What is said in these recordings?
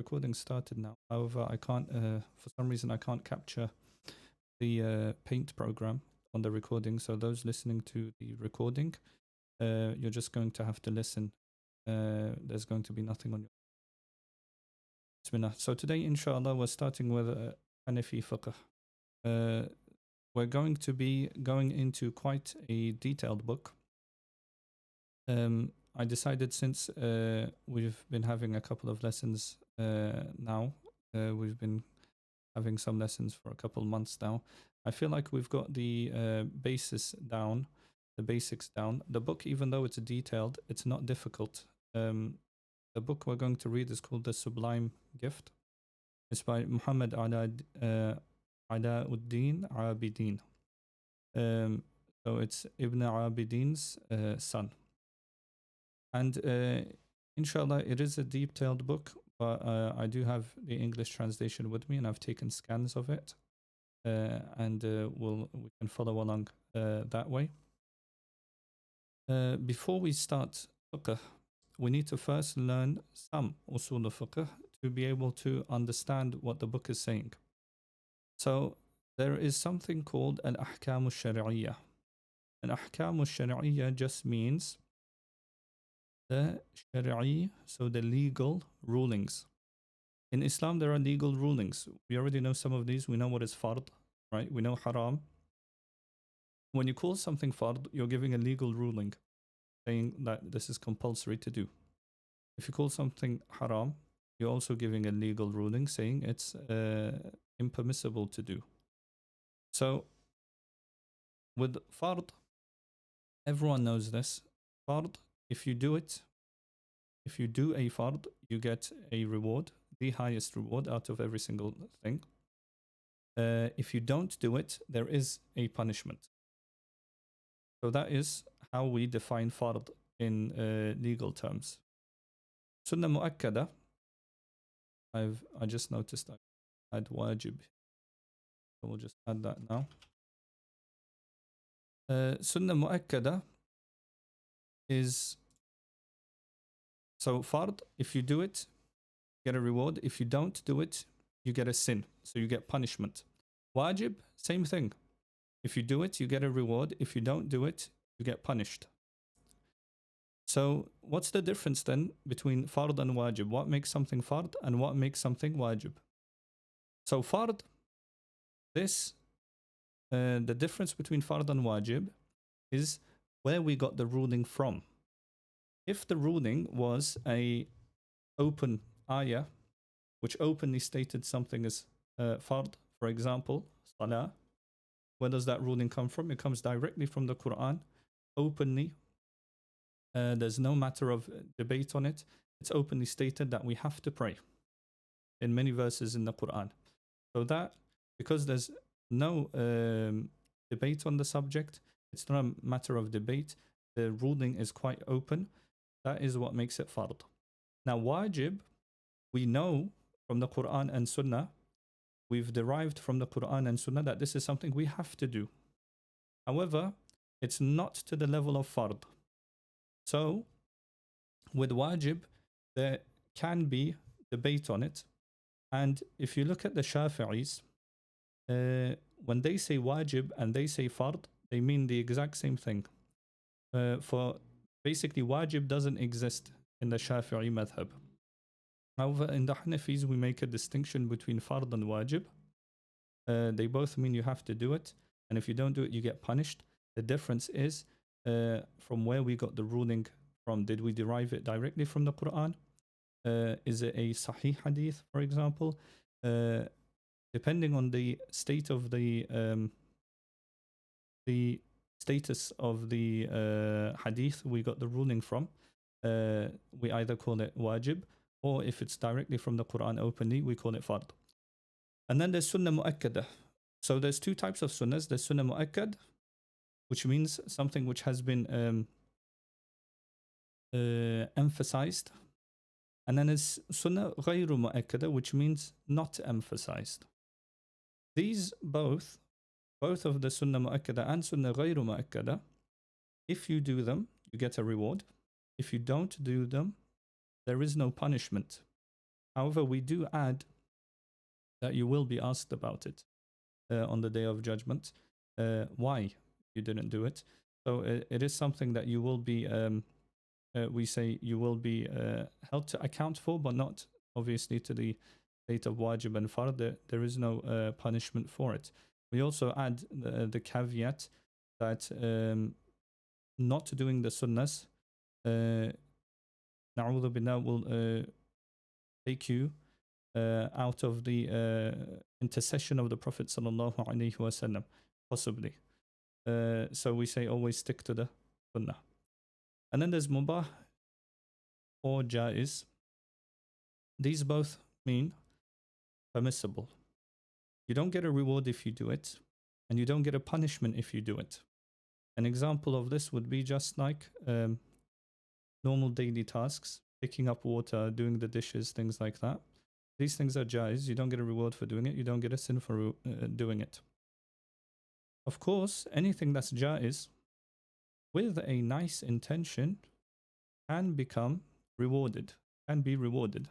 recording started now. However, I can't, for some reason, I can't capture the Paint program on the recording. So those listening to the recording, you're just going to have to listen. There's going to be nothing on your. Bismillah. So today, inshallah, we're starting with Hanafi fiqh. We're going to be going into quite a detailed book. I decided, since we've been having a couple of lessons now, we've been having some lessons for a couple months now. I feel like we've got the basis down, the basics down. The book, even though it's detailed, it's not difficult. The book we're going to read is called The Sublime Gift. It's by Muhammad Alauddin Abidin. So it's Ibn Abidin's son. And inshallah, it is a detailed book, but I do have the English translation with me, and I've taken scans of it, and we can follow along that way. Before we start fiqh, we need to first learn some usul al-fiqh to be able to understand what the book is saying. So there is something called al-ahkam al-shari'iyya. Al-ahkam al-shari'iyya just means the shari'i, so the legal rulings. In Islam, there are legal rulings. We already know some of these. We know what is fard, right? We know haram. When you call something fard, you're giving a legal ruling, saying that this is compulsory to do. If you call something haram, you're also giving a legal ruling, saying it's impermissible to do. So with fard, everyone knows this. Fard, if you do it, if you do a fard, you get a reward, the highest reward out of every single thing. If you don't do it, there is a punishment. So that is how we define fard in legal terms. Sunnah mu'akkada, I just noticed I had wajib. So we'll just add that now. Sunnah mu'akkada is, so fard, if you do it, you get a reward. If you don't do it, you get a sin. So you get punishment. Wajib, same thing. If you do it, you get a reward. If you don't do it, you get punished. So what's the difference then between fard and wajib? What makes something fard and what makes something wajib? So fard, the difference between fard and wajib is where we got the ruling from. If the ruling was a open ayah, which openly stated something as fard, for example, salah, where does that ruling come from? It comes directly from the Quran, openly. There's no matter of debate on it. It's openly stated that we have to pray in many verses in the Quran. So that, because there's no debate on the subject, it's not a matter of debate, the ruling is quite open. That is what makes it fard. Now wajib, we know from the Quran and Sunnah, we've derived from the Quran and Sunnah that this is something we have to do. However, it's not to the level of fard. So with wajib, there can be debate on it. And if you look at the Shafi'is, when they say wajib and they say fard, they mean the exact same thing. For basically, wajib doesn't exist in the Shafi'i madhab. However, in the Hanafis, we make a distinction between fard and wajib. They both mean you have to do it. And if you don't do it, you get punished. The difference is from where we got the ruling from. Did we derive it directly from the Quran? Is it a sahih hadith, for example? Depending on the state of the status of the hadith we got the ruling from, we either call it wajib, or if it's directly from the Quran openly, we call it fard. And then there's sunnah mu'akkada. So there's two types of sunnahs. There's sunnah mu'akkad, which means something which has been emphasized. And then there's sunnah ghayru mu'akkada, which means not emphasized. These both of the sunnah mu'akkada and sunnah ghayru mu'akkada, if you do them, you get a reward. If you don't do them, there is no punishment. However, we do add that you will be asked about it on the day of judgment, why you didn't do it. So it is something that you will be, we say you will be held to account for, but not obviously to the state of wajib and fard. There is no punishment for it. We also add the caveat that not doing the sunnahs, na'udhu billah, will take you out of the intercession of the Prophet sallallahu alaihi wasallam, possibly. So we say always stick to the sunnah. And then there's mubah or jaiz. These both mean permissible. You don't get a reward if you do it, and you don't get a punishment if you do it. An example of this would be just like normal daily tasks, picking up water, doing the dishes, things like that. These things are jaiz. You don't get a reward for doing it. You don't get a sin for doing it. Of course, anything that's jaiz with a nice intention can become rewarded, can be rewarded.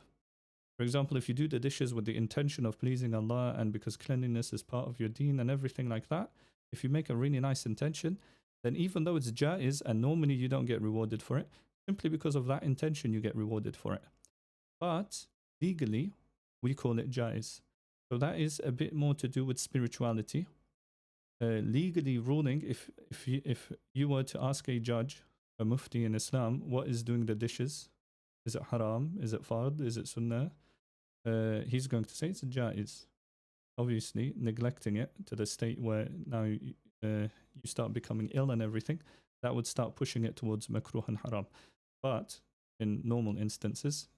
For example, if you do the dishes with the intention of pleasing Allah and because cleanliness is part of your deen and everything like that, if you make a really nice intention, then even though it's jaiz and normally you don't get rewarded for it, simply because of that intention you get rewarded for it. But legally, we call it jaiz. So that is a bit more to do with spirituality. Legally ruling, if you were to ask a judge, a mufti in Islam, what is doing the dishes? Is it haram? Is it fard? Is it sunnah? He's going to say it's jaiz. Obviously, neglecting it to the state where now you start becoming ill and everything, that would start pushing it towards makruh and haram. But in normal instances,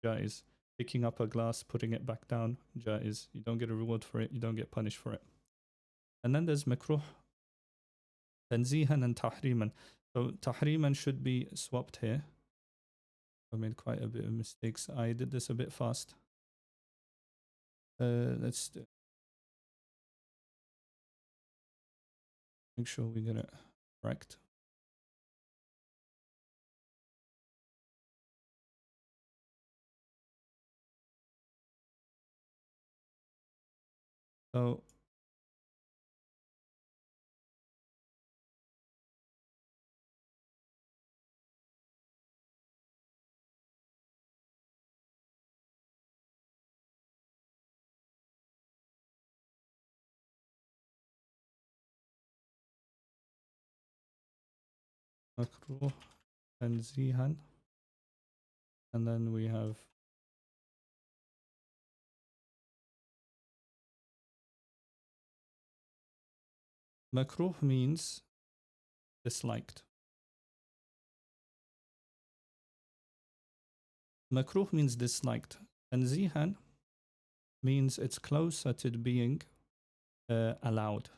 jaiz. Picking up a glass, putting it back down, jaiz. You don't get a reward for it, you don't get punished for it. And then there's makruh, tanzihan and tahriman. So tahriman should be swapped here. I made quite a bit of mistakes. I did this a bit fast. Let's make sure we get it correct. So makruh, tanzihan, and then we have makruh means disliked. Makruh means disliked. Tanzihan means it's closer to being allowed.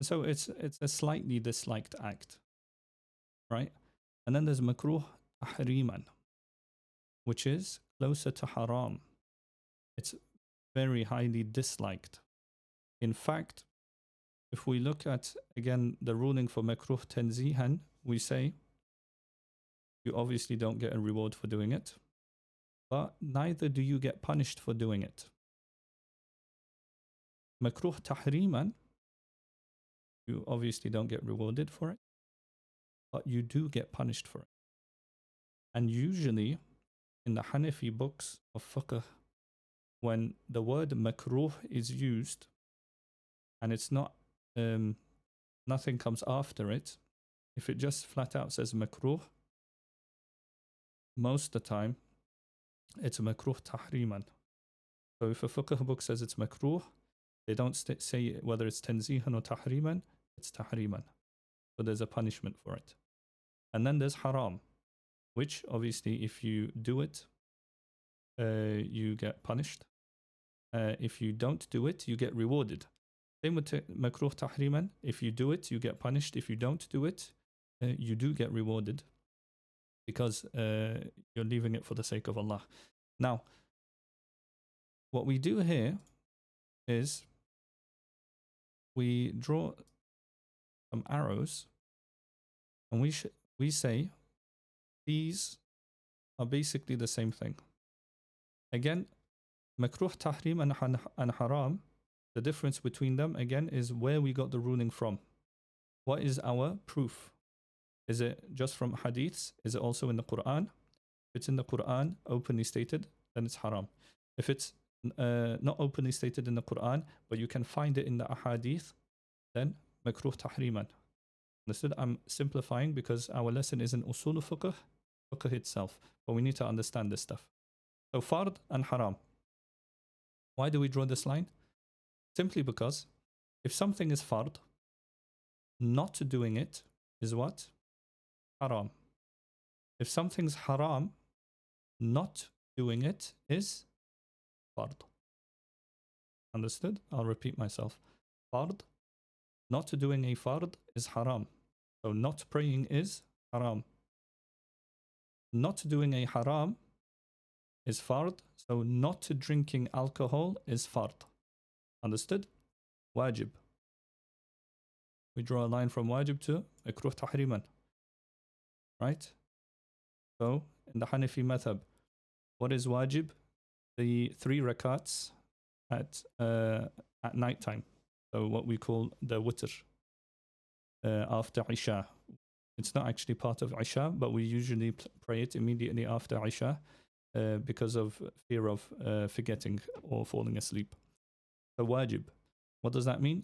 So it's a slightly disliked act, right? And then there's makruh tahriman, which is closer to haram. It's very highly disliked. In fact, if we look at, again, the ruling for makruh tanzihan, we say you obviously don't get a reward for doing it, but neither do you get punished for doing it. Makruh tahriman, you obviously don't get rewarded for it, but you do get punished for it. And usually in the Hanafi books of fiqh, when the word makruh is used and it's not, nothing comes after it, if it just flat out says makruh, most of the time it's makruh tahriman. So if a fiqh book says it's makruh, they don't say whether it's tanzihan or tahriman, it's tahriman. So there's a punishment for it. And then there's haram, which obviously if you do it, you get punished. If you don't do it, you get rewarded. Same with makruh tahriman. If you do it, you get punished. If you don't do it, you do get rewarded because you're leaving it for the sake of Allah. Now, what we do here is we draw some arrows and we say these are basically the same thing. Again, Makruh tahrim and haram, the difference between them again is where we got the ruling from. What is our proof? Is it just from hadiths? Is it also in the Quran? If it's in the Quran, openly stated, then it's haram. If it's not openly stated in the Quran, but you can find it in the ahadith, then makruh tahriman. Understood? I'm simplifying because our lesson isn't usul fiqh, fiqh itself, but we need to understand this stuff. So fard and haram. Why do we draw this line? Simply because if something is fard, not doing it is what? Haram. If something's haram, not doing it is fard. Understood? I'll repeat myself. Fard, not doing a fard is haram. So not praying is haram. Not doing a haram is fard. So not drinking alcohol is fard. Understood? Wajib. We draw a line from wajib to makruh tahriman. Right? So in the Hanafi madhab, what is wajib? The 3 rakats at night time. So what we call the witr after Isha. It's not actually part of Isha, but we usually pray it immediately after Isha because of fear of forgetting or falling asleep. So wajib. What does that mean?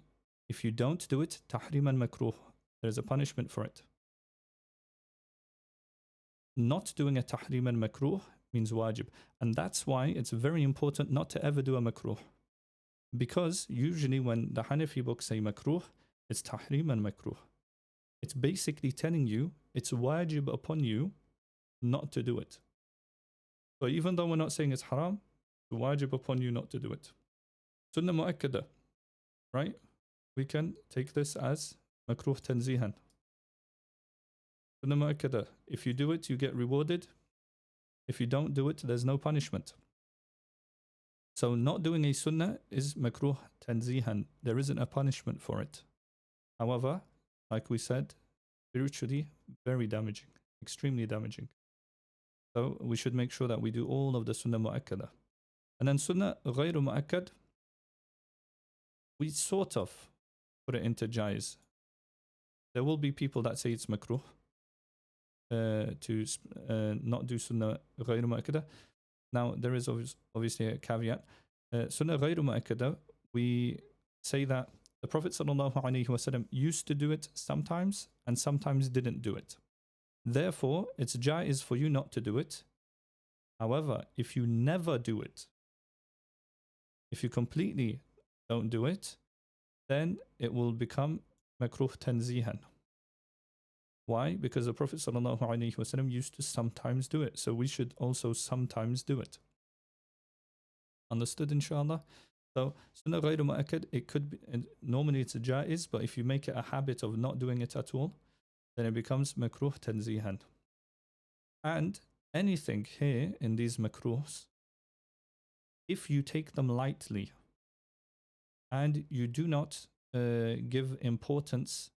If you don't do it, tahrim and makruh, there's a punishment for it. Not doing a tahrim and makruh means wajib. And that's why it's very important not to ever do a makruh. Because usually when the Hanafi books say makruh, it's tahrim and makruh. It's basically telling you it's wajib upon you not to do it. So even though we're not saying it's haram, it's wajib upon you not to do it. Sunnah mu'akkada, right? We can take this as makruh tanzihan. Sunnah mu'akkada. If you do it, you get rewarded. If you don't do it, there's no punishment. So not doing a sunnah is makruh tanzihan. There isn't a punishment for it. However, like we said, spiritually, very damaging, extremely damaging. So we should make sure that we do all of the sunnah mu'akkada. And then sunnah ghayru mu'akkad, we sort of put it into jaiz. There will be people that say it's makruh to not do sunnah ghayru mu'akkada. Now, there is obviously a caveat. Sunnah ghayru mu'akkada, we say that the Prophet ﷺ used to do it sometimes and sometimes didn't do it. Therefore, it's jaiz for you not to do it. However, if you never do it, if you completely don't do it, then it will become makruh tanzihan. Why? Because the Prophet ﷺ used to sometimes do it. So we should also sometimes do it. Understood, inshallah? So, sunnah ghayru mu'akkad, it could be, normally it's a jaiz, but if you make it a habit of not doing it at all, then it becomes makruh tanzihan. And anything here in these makruhs, if you take them lightly and you do not give importance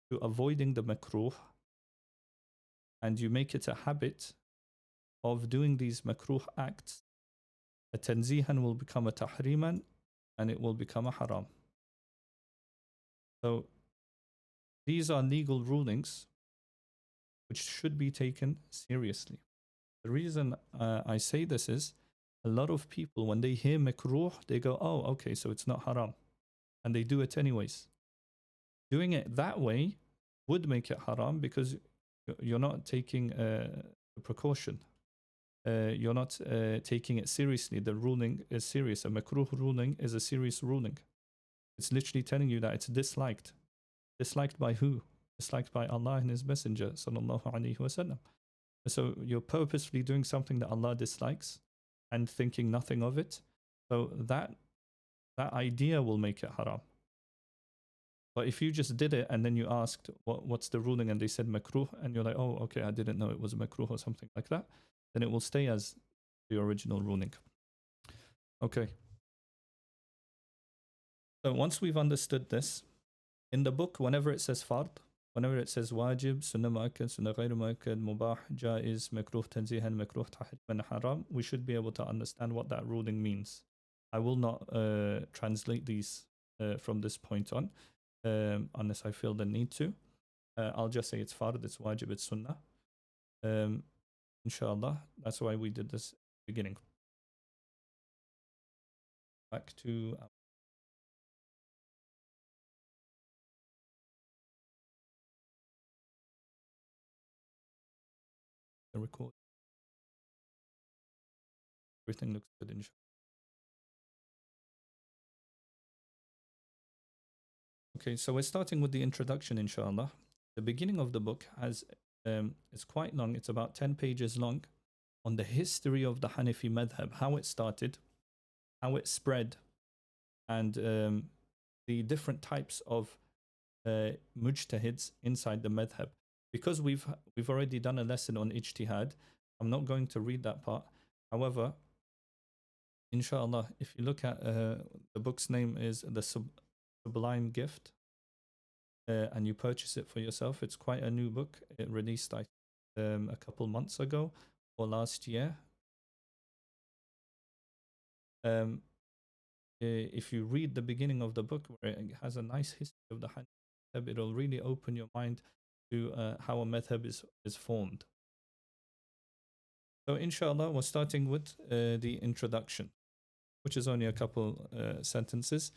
to avoiding the makruh, and you make it a habit of doing these makruh acts, a tanzihan will become a tahriman, and it will become a haram. So these are legal rulings which should be taken seriously. The reason I say this is a lot of people, when they hear makruh, they go, oh, okay, so it's not haram. And they do it anyways. Doing it that way would make it haram because you're not taking a precaution. You're not taking it seriously. The ruling is serious. A makruh ruling is a serious ruling. It's literally telling you that it's disliked. Disliked by who? Disliked by Allah and His Messenger, sallallahu alaihi wasallam. So you're purposefully doing something that Allah dislikes and thinking nothing of it. So that idea will make it haram. But if you just did it and then you asked what's the ruling and they said makruh and you're like, oh, okay, I didn't know it was a makruh or something like that, then it will stay as the original ruling. Okay. So once we've understood this, in the book, whenever it says fard, whenever it says wajib, sunnah mu'akkad, sunnah ghayru mu'akkad, mubah, jaiz, makruh tanzihan, makruh tahrim, haram, we should be able to understand what that ruling means. I will not translate these from this point on unless I feel the need to. I'll just say it's fard, it's wajib, it's sunnah. Inshallah, that's why we did this beginning. Back to the record. Everything looks good, inshallah. Okay, so we're starting with the introduction, inshallah. The beginning of the book has it's quite long. It's about 10 pages long on the history of the Hanafi madhab, how it started, how it spread, and the different types of mujtahids inside the madhab. Because we've already done a lesson on ijtihad, I'm not going to read that part. However, inshallah, if you look at the book's name is the Sublime Gift, and you purchase it for yourself, it's quite a new book. It released a couple months ago or last year. If you read the beginning of the book, where it has a nice history of the Hanafi, it'll really open your mind to how a madhab is formed. So inshallah, we're starting with the introduction, which is only a couple sentences.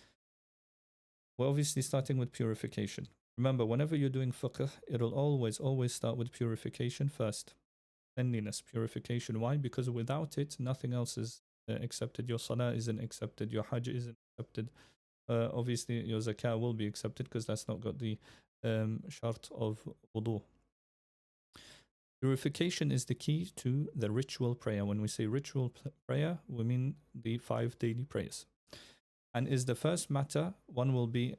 We're obviously starting with purification. Remember, whenever you're doing fiqh, it'll always start with purification first. Cleanliness, purification. Why? Because without it, nothing else is accepted. Your salah isn't accepted. Your hajj isn't accepted. Obviously, your zakah will be accepted because that's not got the shart of wudu. Purification is the key to the ritual prayer. When we say ritual prayer, we mean the 5 daily prayers. And is the first matter one will be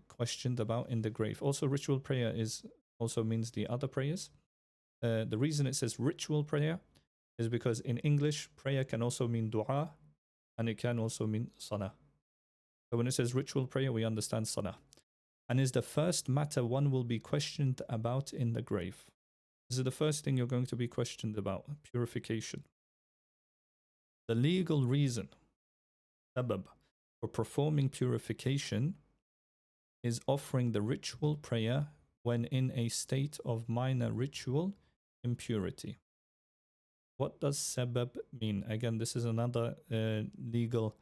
questioned about in the grave. Also, ritual prayer also means the other prayers. The reason it says ritual prayer is because in English, prayer can also mean dua, and it can also mean salah. So when it says ritual prayer, we understand salah. And is the first matter one will be questioned about in the grave. This is the first thing you're going to be questioned about, purification. The legal reason, sabab, for performing purification is offering the ritual prayer when in a state of minor ritual impurity. What does sabab mean? Again, this is another legal,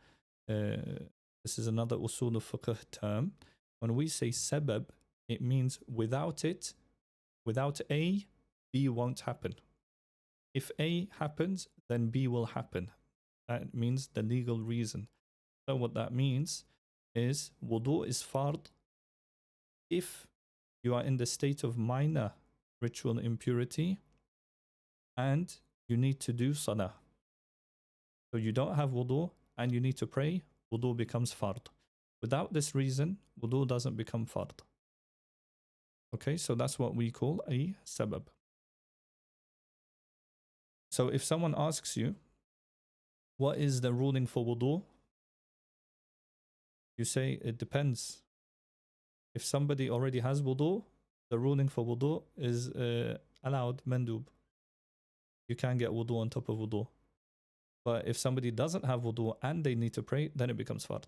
this is another usul fiqh term. When we say sabab, it means without it, without A, B won't happen. If A happens, then B will happen. That means the legal reason. So what that means is wudu is fard if you are in the state of minor ritual impurity and you need to do salah. So you don't have wudu and you need to pray, wudu becomes fard. Without this reason, wudu doesn't become fard. Okay, so that's what we call a sabab. So if someone asks you, what is the ruling for wudu? You say it depends. If somebody already has wudu, the ruling for wudu is allowed, mandub. You can get wudu on top of wudu. But if somebody doesn't have wudu and they need to pray, then it becomes fard.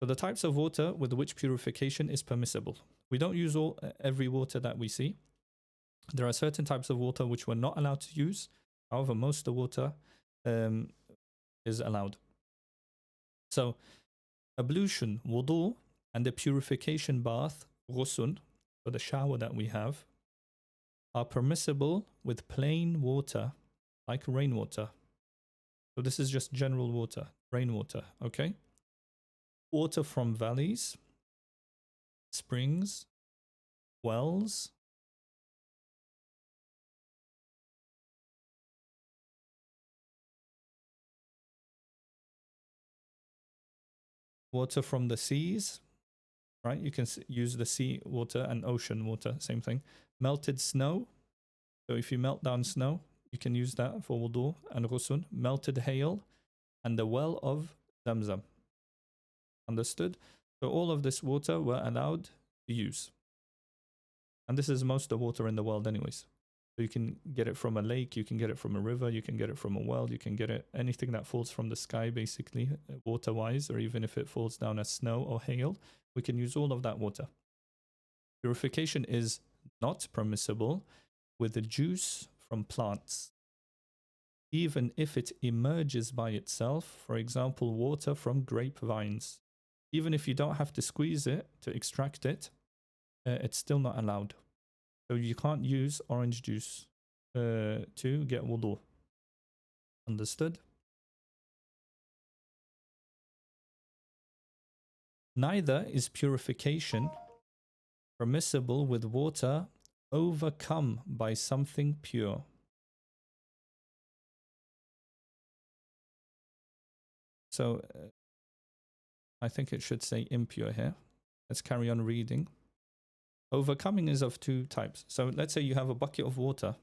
So the types of water with which purification is permissible. We don't use every water that we see. There are certain types of water which we're not allowed to use. However, most of the water is allowed. So ablution, wudu, and the purification bath, ghusl, so the shower that we have, are permissible with plain water, like rainwater. So this is just general water, rainwater, okay? Water from valleys, springs, wells, water from the seas, right? You can use the sea water and ocean water, same thing. Melted snow. So if you melt down snow, you can use that for wudu and ghusl. Melted hail and the well of Zamzam. Understood? So all of this water we're allowed to use. And this is most of the water in the world anyways. So you can get it from a lake, you can get it from a river, you can get it from a well, you can get it anything that falls from the sky, basically, water-wise, or even if it falls down as snow or hail, we can use all of that water. Purification is not permissible with the juice from plants, even if it emerges by itself, for example, water from grapevines. Even if you don't have to squeeze it to extract it, it's still not allowed. So you can't use orange juice to get wudu. Understood? Neither is purification permissible with water overcome by something pure. So I think it should say impure here. Let's carry on reading. Overcoming is of two types. So let's say you have a bucket of water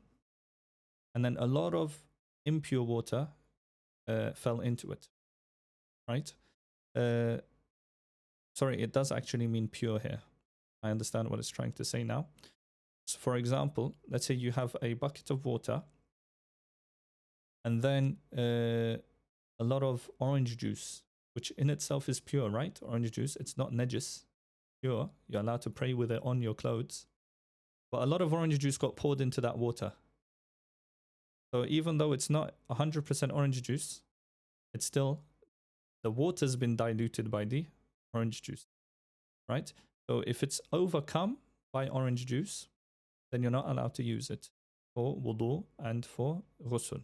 and then a lot of impure water fell into it, right? Sorry, it does actually mean pure here. I understand what it's trying to say now. So for example, let's say you have a bucket of water and then a lot of orange juice, which in itself is pure, right? Orange juice, it's not najis, pure. You're allowed to pray with it on your clothes. But a lot of orange juice got poured into that water. So even though it's not 100% orange juice, it's still, the water's been diluted by the orange juice, right? So if it's overcome by orange juice, then you're not allowed to use it for wudu and for ghusl.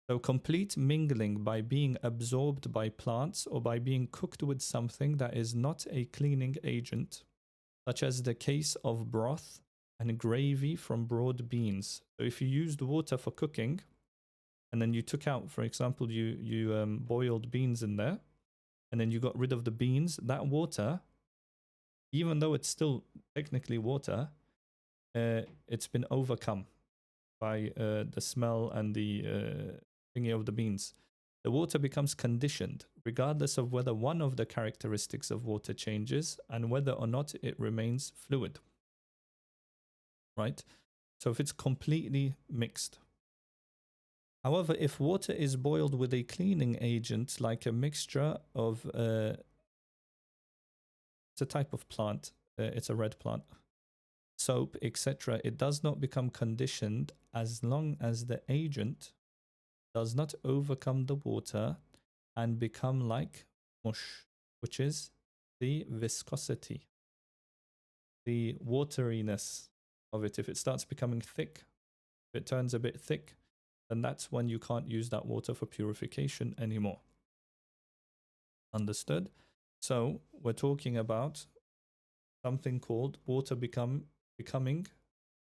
So complete mingling by being absorbed by plants or by being cooked with something that is not a cleaning agent, such as the case of broth and gravy from broad beans. So if you used water for cooking and then you took out, for example, you boiled beans in there and then you got rid of the beans, that water, even though it's still technically water, it's been overcome by the smell and the thingy of the beans. The water becomes conditioned, regardless of whether one of the characteristics of water changes and whether or not it remains fluid. Right? So if it's completely mixed. However, if water is boiled with a cleaning agent, like a mixture of, it's a type of plant, it's a red plant, soap, etc., it does not become conditioned as long as the agent does not overcome the water and become like mush, which is the viscosity, the wateriness of it. If it starts becoming thick, if it turns a bit thick, then that's when you can't use that water for purification anymore. Understood? So we're talking about something called water becoming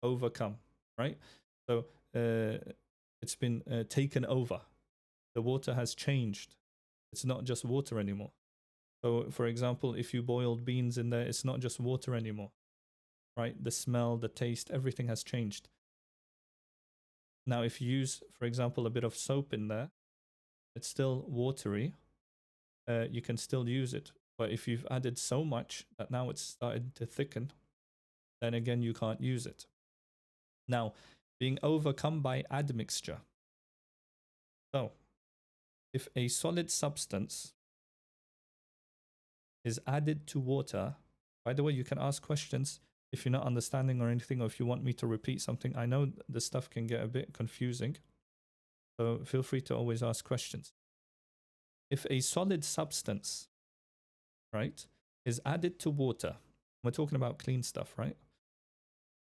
overcome, right? So it's been taken over. The water has changed. It's not just water anymore. So for example, if you boiled beans in there, it's not just water anymore, right? The smell, the taste, everything has changed. Now, if you use, for example, a bit of soap in there, it's still watery. You can still use it. But if you've added so much that now it's started to thicken, then again, you can't use it. Now, being overcome by admixture. So, if a solid substance is added to water, by the way, you can ask questions if you're not understanding or anything, or if you want me to repeat something. I know the stuff can get a bit confusing, so feel free to always ask questions. If a solid substance, right, is added to water, we're talking about clean stuff, right?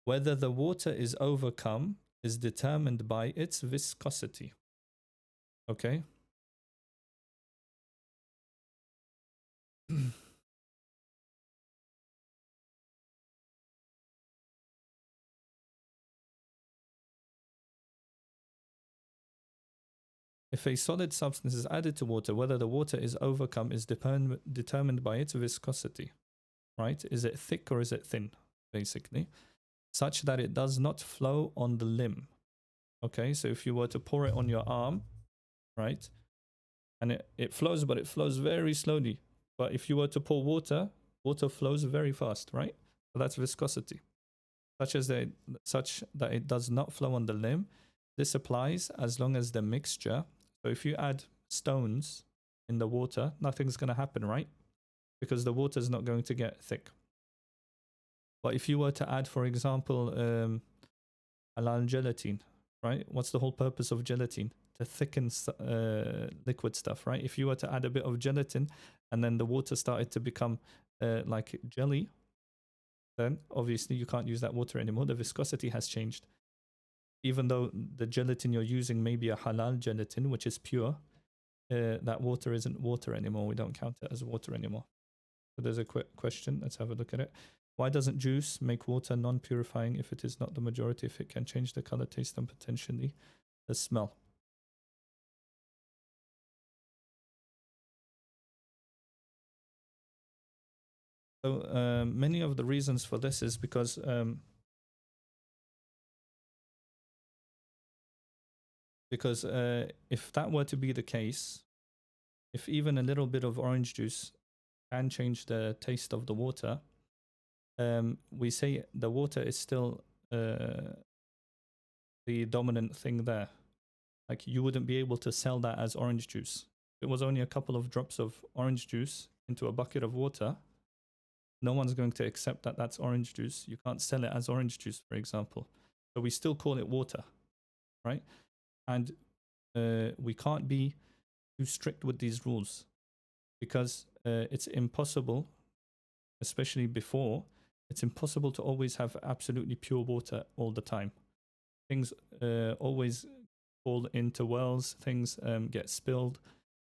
Whether the water is overcome is determined by its viscosity. Okay? If a solid substance is added to water, whether the water is overcome is determined by its viscosity, right? Is it thick or is it thin, basically, such that it does not flow on the limb. Okay, so if you were to pour it on your arm, right, and it flows, but it flows very slowly. But if you were to pour water, water flows very fast, right? So that's viscosity. such that it does not flow on the limb. This applies as long as the mixture. So if you add stones in the water, nothing's going to happen, right? Because the water is not going to get thick. But if you were to add, for example, halal gelatin, right? What's the whole purpose of gelatin? To thicken liquid stuff, right? If you were to add a bit of gelatin and then the water started to become like jelly, then obviously you can't use that water anymore. The viscosity has changed. Even though the gelatin you're using may be a halal gelatin, which is pure, that water isn't water anymore. We don't count it as water anymore. So there's a quick question. Let's have a look at it. Why doesn't juice make water non-purifying if it is not the majority, if it can change the color, taste, and potentially the smell? So many of the reasons for this is because if that were to be the case, if even a little bit of orange juice can change the taste of the water, we say the water is still the dominant thing there. Like you wouldn't be able to sell that as orange juice. If it was only a couple of drops of orange juice into a bucket of water, no one's going to accept that that's orange juice. You can't sell it as orange juice, for example. So we still call it water, right? And we can't be too strict with these rules because it's impossible, especially before, it's impossible to always have absolutely pure water all the time. Things always fall into wells, things get spilled,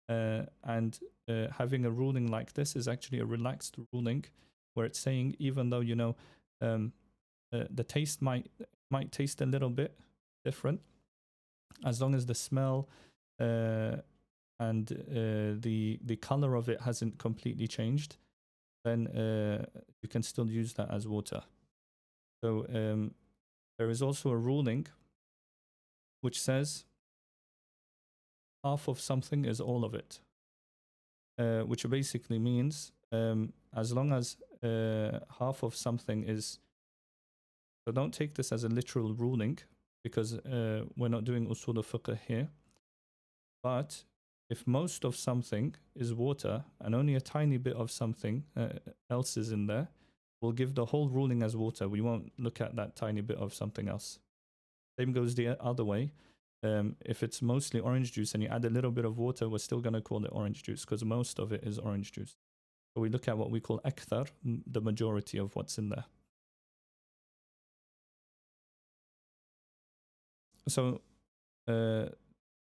and having a ruling like this is actually a relaxed ruling where it's saying even though, you know, the taste might taste a little bit different, as long as the smell and the color of it hasn't completely changed, then you can still use that as water. So there is also a ruling which says half of something is all of it, which basically means as long as half of something is, so don't take this as a literal ruling because we're not doing usul al-fiqh here, but if most of something is water and only a tiny bit of something else is in there, we'll give the whole ruling as water. We won't look at that tiny bit of something else. Same goes the other way. If it's mostly orange juice and you add a little bit of water, we're still going to call it orange juice because most of it is orange juice. So we look at what we call akthar, the majority of what's in there. So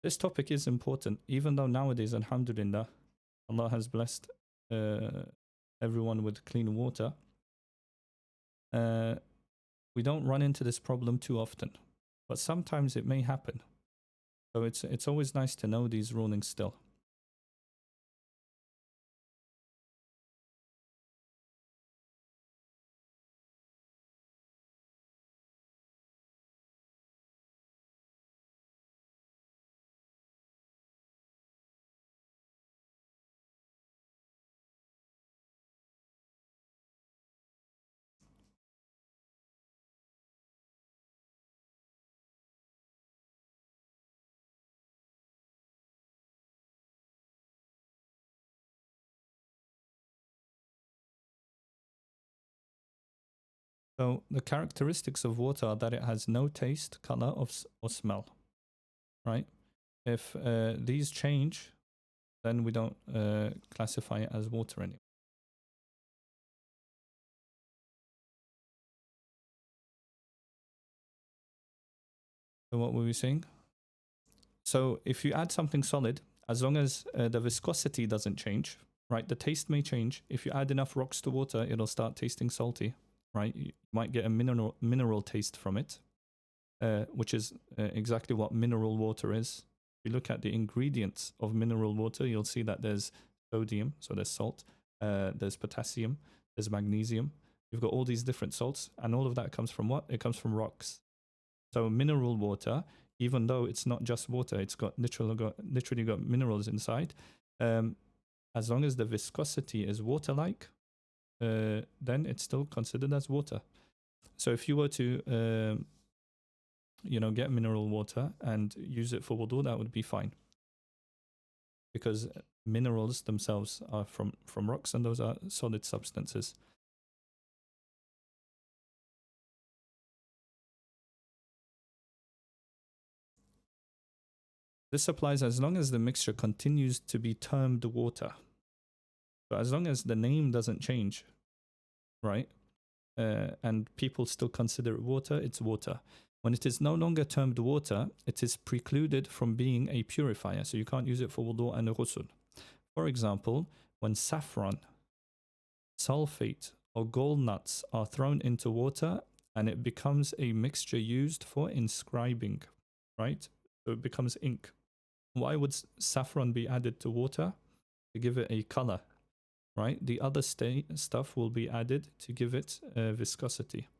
this topic is important, even though nowadays, alhamdulillah, Allah has blessed everyone with clean water. We don't run into this problem too often, but sometimes it may happen. So it's always nice to know these rulings still. So the characteristics of water are that it has no taste, color, or smell, right? If these change, then we don't classify it as water anymore. So what were we saying? So if you add something solid, as long as the viscosity doesn't change, right? The taste may change. If you add enough rocks to water, it'll start tasting salty, right? You might get a mineral taste from it, which is exactly what mineral water is. If you look at the ingredients of mineral water, you'll see that there's sodium, so there's salt, there's potassium, there's magnesium. You've got all these different salts, and all of that comes from what? It comes from rocks. So mineral water, even though it's not just water, it's got literally got minerals inside. As long as the viscosity is water-like, then it's still considered as water. So if you were to, get mineral water and use it for wudu, that would be fine. Because minerals themselves are from rocks, and those are solid substances. This applies as long as the mixture continues to be termed water. So as long as the name doesn't change, right? And people still consider it water, it's water. When it is no longer termed water, it is precluded from being a purifier. So you can't use it for wudu and ghusl. For example, when saffron, sulfate, or gall nuts are thrown into water and it becomes a mixture used for inscribing, right? So it becomes ink. Why would saffron be added to water? To give it a color, right? The other stuff will be added to give it viscosity.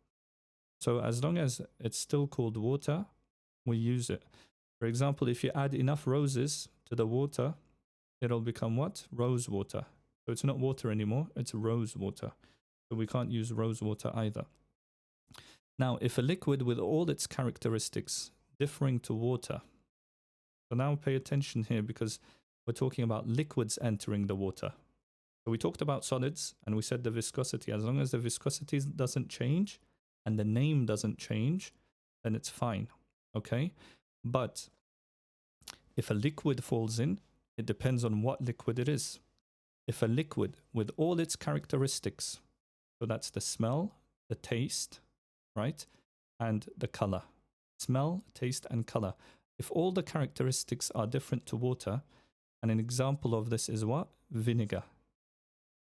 So as long as it's still called water, we use it. For example, if you add enough roses to the water, it'll become what? Rose water. So it's not water anymore, it's rose water. So we can't use rose water either. Now, if a liquid with all its characteristics differing to water, so now pay attention here because we're talking about liquids entering the water. So we talked about solids and we said the viscosity. As long as the viscosity doesn't change and the name doesn't change, then it's fine. Okay? But if a liquid falls in, it depends on what liquid it is. If a liquid with all its characteristics, so that's the smell, the taste, right? And the color. Smell, taste, and color. If all the characteristics are different to water, and an example of this is what? Vinegar.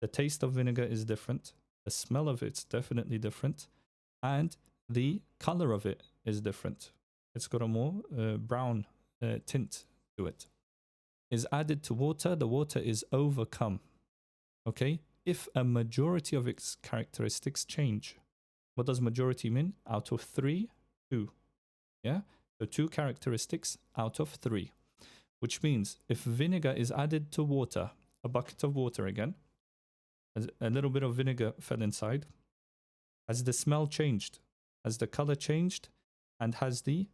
The taste of vinegar is different. The smell of it's definitely different. And the color of it is different. It's got a more brown tint to it. Is added to water, the water is overcome. Okay? If a majority of its characteristics change. What does majority mean? Out of 3, 2. Yeah? So 2 characteristics out of 3. Which means if vinegar is added to water, a bucket of water again, a little bit of vinegar fell inside, has the smell changed? Has the color changed? And has the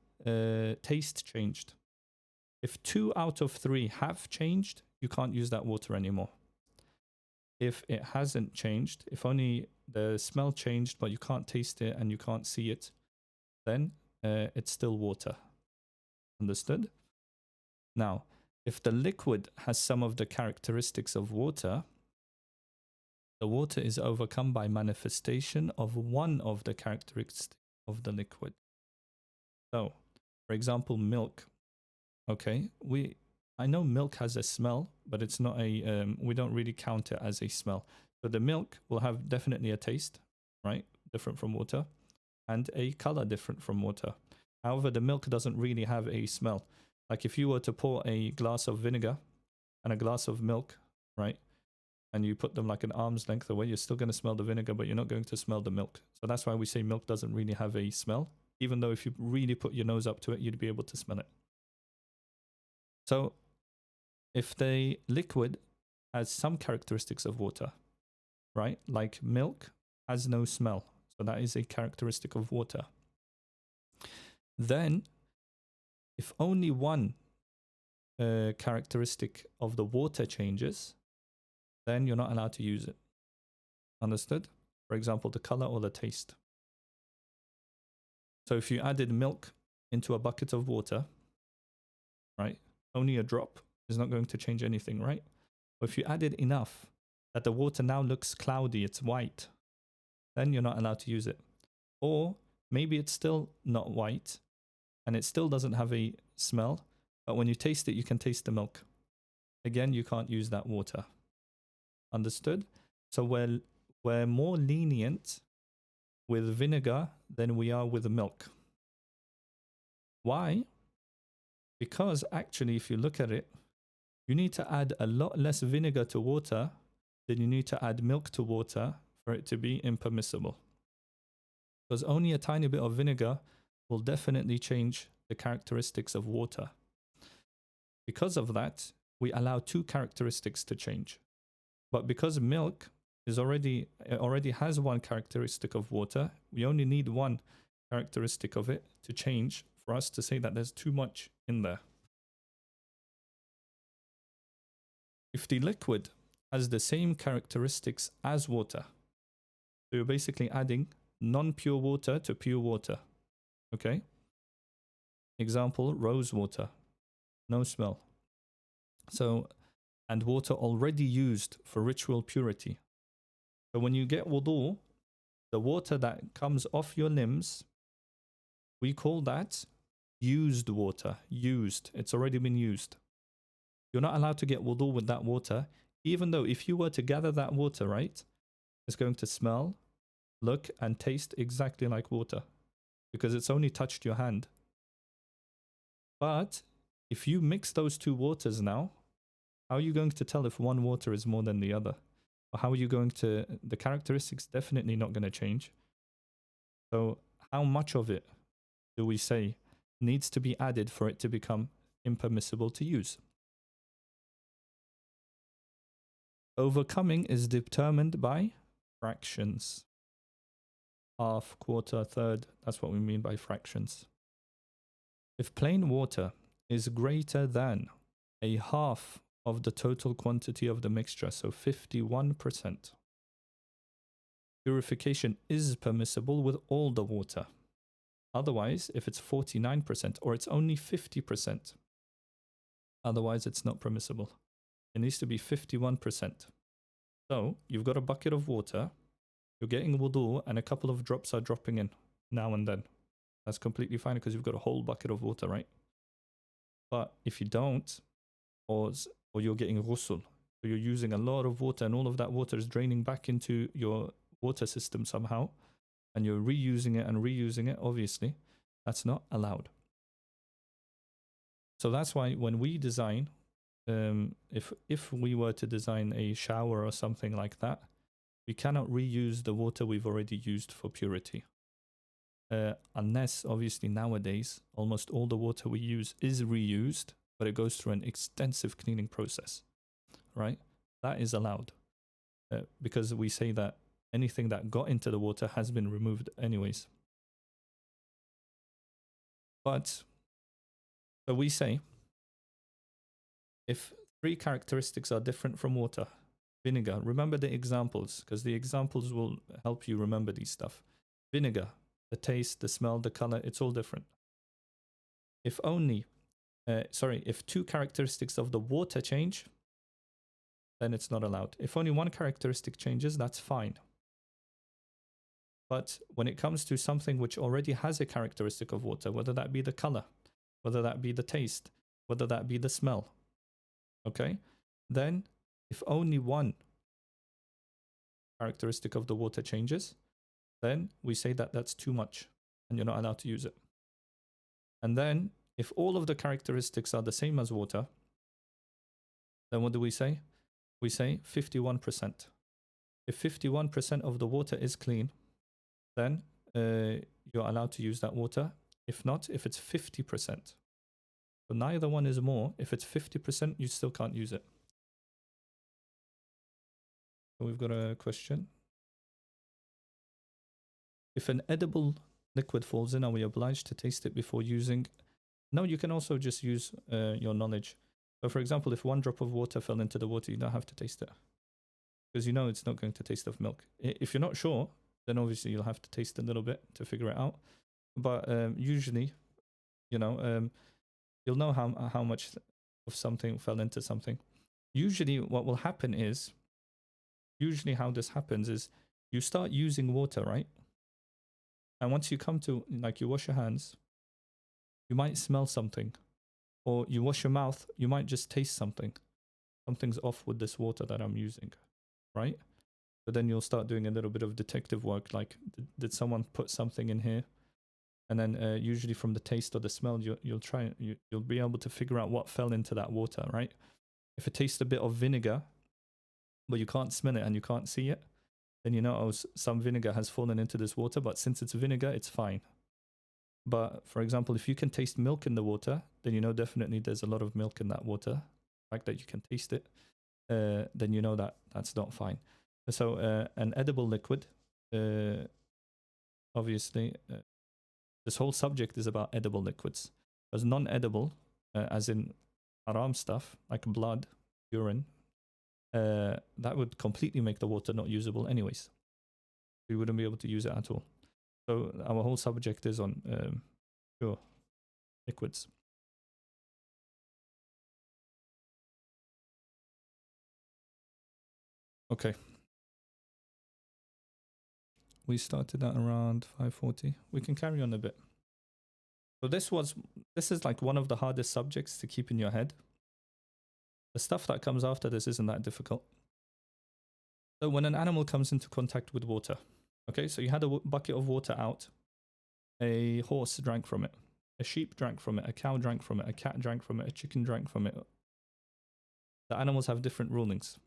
taste changed? If 2 out of 3 have changed, you can't use that water anymore. If it hasn't changed, if only the smell changed, but you can't taste it and you can't see it, then it's still water. Understood? Now, if the liquid has some of the characteristics of water, the water is overcome by manifestation of one of the characteristics of the liquid. So, for example, milk. Okay, I know milk has a smell, but it's not a, we don't really count it as a smell. So the milk will have definitely a taste, right? Different from water, and a color different from water. However, the milk doesn't really have a smell. Like if you were to pour a glass of vinegar and a glass of milk, right? And you put them like an arm's length away, you're still going to smell the vinegar, but you're not going to smell the milk. So that's why we say milk doesn't really have a smell, even though if you really put your nose up to it, you'd be able to smell it. So if the liquid has some characteristics of water, right? Like milk has no smell. So that is a characteristic of water. Then if only one characteristic of the water changes, then you're not allowed to use it. Understood? For example, the color or the taste. So if you added milk into a bucket of water, right? Only a drop is not going to change anything, right? But if you added enough that the water now looks cloudy, it's white, then you're not allowed to use it. Or maybe it's still not white and it still doesn't have a smell, but when you taste it, you can taste the milk. Again, you can't use that water. Understood? So we're more lenient with vinegar than we are with milk. Why? Because actually, if you look at it, you need to add a lot less vinegar to water than you need to add milk to water for it to be impermissible. Because only a tiny bit of vinegar will definitely change the characteristics of water. Because of that, we allow 2 characteristics to change. But because milk already has one characteristic of water. We only need one characteristic of it to change for us to say that there's too much in there. If the liquid has the same characteristics as water, so you're basically adding non-pure water to pure water. Okay? Example, rose water, no smell. So, and water already used for ritual purity. So when you get wudu, the water that comes off your limbs, we call that used water. Used. It's already been used. You're not allowed to get wudu with that water, even though if you were to gather that water, right, it's going to smell, look, and taste exactly like water because it's only touched your hand. But if you mix those two waters now, how are you going to tell if one water is more than the other? Or how are you going to, the characteristics definitely not going to change. So how much of it do we say needs to be added for it to become impermissible to use? Overcoming is determined by fractions. Half, quarter, third, that's what we mean by fractions. If plain water is greater than a half of the total quantity of the mixture, so 51%, purification is permissible with all the water. Otherwise, if it's 49% or it's only 50%, otherwise it's not permissible. It needs to be 51%. So you've got a bucket of water, you're getting wudu, and a couple of drops are dropping in now and then. That's completely fine because you've got a whole bucket of water, right? But if you don't, or you're getting ghusl, so you're using a lot of water and all of that water is draining back into your water system somehow, and you're reusing it, obviously, that's not allowed. So that's why when we design, if we were to design a shower or something like that, we cannot reuse the water we've already used for purity. Unless, obviously, nowadays, almost all the water we use is reused, but it goes through an extensive cleaning process, right? That is allowed because we say that anything that got into the water has been removed anyways. But, so we say, if three characteristics are different from water, vinegar, remember the examples, because the examples will help you remember these stuff. Vinegar, the taste, the smell, the color, it's all different. If if two characteristics of the water change, then it's not allowed. If only one characteristic changes, that's fine. But when it comes to something which already has a characteristic of water, whether that be the color, whether that be the taste, whether that be the smell, okay, then if only one characteristic of the water changes, then we say that that's too much and you're not allowed to use it. And then if all of the characteristics are the same as water, then what do we say? We say 51%. If 51% of the water is clean, then you're allowed to use that water. If not, if it's 50%. So neither one is more. If it's 50%, you still can't use it. So we've got a question. If an edible liquid falls in, are we obliged to taste it before using? No, you can also just use your knowledge. So for example, if one drop of water fell into the water, you don't have to taste it. Because you know it's not going to taste of milk. If you're not sure, then obviously you'll have to taste a little bit to figure it out. But usually, you know, you'll know how much of something fell into something. Usually what will happen is, how this happens is you start using water, right? And once you come to, like, you wash your hands, you might smell something. Or you wash your mouth, you might just taste something. Something's off with this water that I'm using, right? But then you'll start doing a little bit of detective work, like, did someone put something in here? And then usually from the taste or the smell, you'll be able to figure out what fell into that water, right? If it tastes a bit of vinegar, but you can't smell it and you can't see it, then you know, oh, some vinegar has fallen into this water, but since it's vinegar, it's fine. But for example, if you can taste milk in the water, then you know definitely there's a lot of milk in that water. The fact that you can taste it, then you know that that's not fine. So an edible liquid, obviously, this whole subject is about edible liquids. As non-edible, as in haram stuff, like blood, urine, that would completely make the water not usable anyways. We wouldn't be able to use it at all. So our whole subject is on pure liquids. Okay. We started at around 5:40. We can carry on a bit. So this is like one of the hardest subjects to keep in your head. The stuff that comes after this isn't that difficult. So when an animal comes into contact with water, okay, so you had a bucket of water out, a horse drank from it, a sheep drank from it, a cow drank from it, a cat drank from it, a chicken drank from it. The animals have different rulings.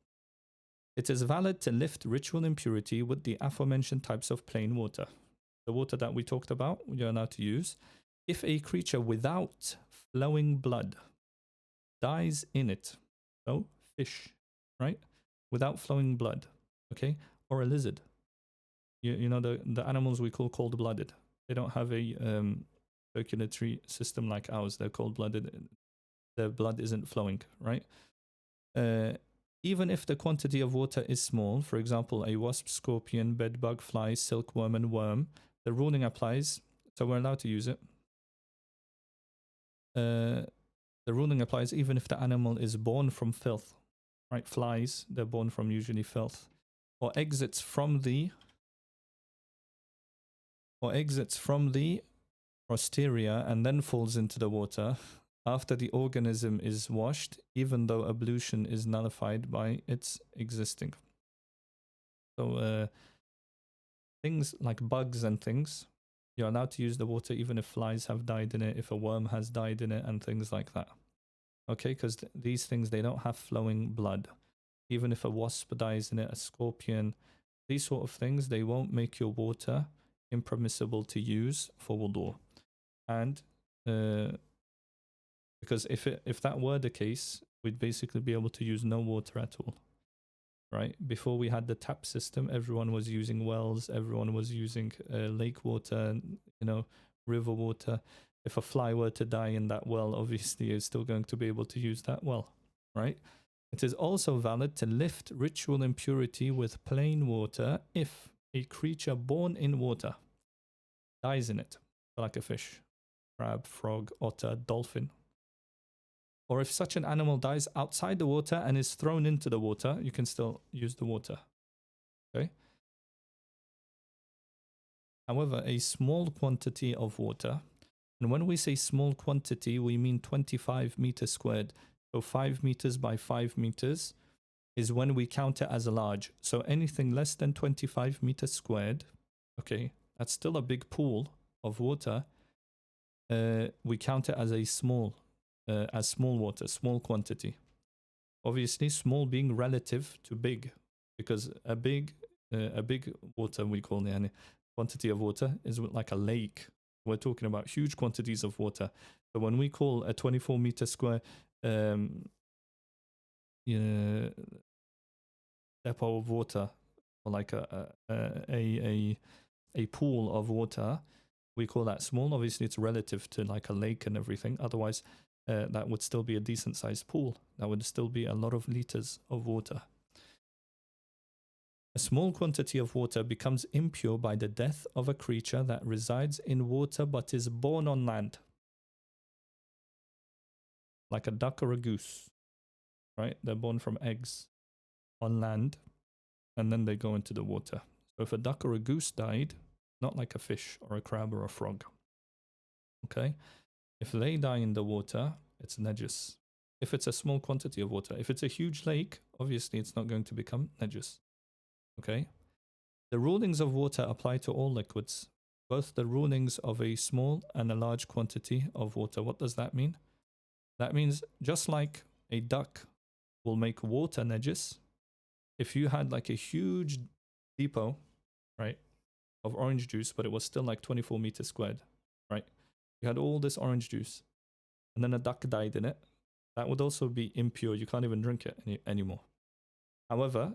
It is valid to lift ritual impurity with the aforementioned types of plain water. The water that we talked about, you're allowed to use. If a creature without flowing blood dies in it, so fish, right? Without flowing blood, okay? Or a lizard. You know, the animals we call cold-blooded. They don't have a circulatory system like ours. They're cold-blooded. Their blood isn't flowing, right? Even if the quantity of water is small, for example, a wasp, scorpion, bedbug, fly, silkworm, and worm, the ruling applies, so we're allowed to use it. The ruling applies even if the animal is born from filth, right? Flies, they're born from usually filth, or exits from the osteria and then falls into the water after the organism is washed, even though ablution is nullified by its existing. So things like bugs and things, you're allowed to use the water even if flies have died in it, if a worm has died in it, and things like that. Okay, because these things, they don't have flowing blood. Even if a wasp dies in it, a scorpion, these sort of things, they won't make your water impermissible to use for wudu. And because if that were the case, we'd basically be able to use no water at all, right? Before we had the tap system, everyone was using wells, everyone was using lake water, you know, river water. If a fly were to die in that well, obviously it's still going to be able to use that well, right? It is also valid to lift ritual impurity with plain water if a creature born in water dies in it, like a fish, crab, frog, otter, dolphin. Or if such an animal dies outside the water and is thrown into the water, you can still use the water. Okay? However, a small quantity of water, and when we say small quantity, we mean 25 meters squared. So 5 meters by 5 meters is when we count it as a large. So anything less than 25 meters squared, okay, that's still a big pool of water. We count it as a small water, small quantity. Obviously, small being relative to big, because a big water, we call it quantity of water, is like a lake. We're talking about huge quantities of water. So when we call a 24 meter square depot of water, or like a pool of water, we call that small. Obviously, it's relative to like a lake and everything. Otherwise, that would still be a decent sized pool. That would still be a lot of liters of water. A small quantity of water becomes impure by the death of a creature that resides in water but is born on land. Like a duck or a goose, right? They're born from eggs on land and then they go into the water. So if a duck or a goose died, not like a fish or a crab or a frog, okay? If they die in the water, it's najis. If it's a small quantity of water. If it's a huge lake, obviously it's not going to become najis. Okay? The rulings of water apply to all liquids, both the rulings of a small and a large quantity of water. What does that mean? That means just like a duck will make water najis, if you had like a huge depot, right, of orange juice, but it was still like 24 meters squared, right? You had all this orange juice, and then a duck died in it, that would also be impure. You can't even drink it anymore. However,